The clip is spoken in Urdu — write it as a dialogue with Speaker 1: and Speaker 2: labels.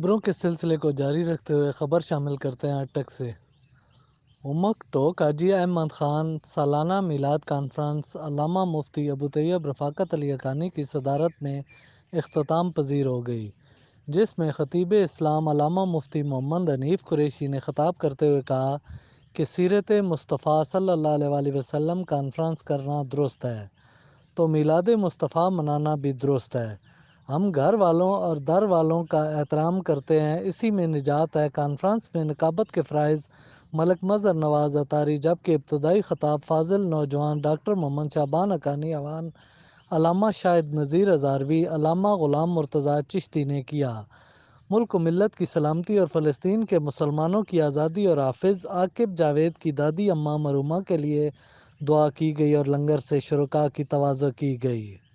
Speaker 1: خبروں کے سلسلے کو جاری رکھتے ہوئے خبر شامل کرتے ہیں اٹک سے۔ امک ٹوک حاجی احمد خان سالانہ میلاد کانفرنس علامہ مفتی ابو طیب رفاقت علی حقانی کی صدارت میں اختتام پذیر ہو گئی، جس میں خطیب اسلام علامہ مفتی محمد حنیف قریشی نے خطاب کرتے ہوئے کہا کہ سیرت مصطفیٰ صلی اللہ علیہ وآلہ وسلم کانفرنس کرنا درست ہے تو میلاد مصطفیٰ منانا بھی درست ہے۔ ہم گھر والوں اور در والوں کا احترام کرتے ہیں، اسی میں نجات ہے۔ کانفرنس میں نقابت کے فرائض ملک مظہر نواز اتاری، جبکہ ابتدائی خطاب فاضل نوجوان ڈاکٹر محمد شعبان حقانی ایوان، علامہ شاہد نذیر ہزاروی، علامہ غلام مرتضیٰ چشتی نے کیا۔ ملک و ملت کی سلامتی اور فلسطین کے مسلمانوں کی آزادی اور حافظ عاقب جاوید کی دادی اماں مرحومہ کے لیے دعا کی گئی اور لنگر سے شرکاء کی تواضع کی گئی۔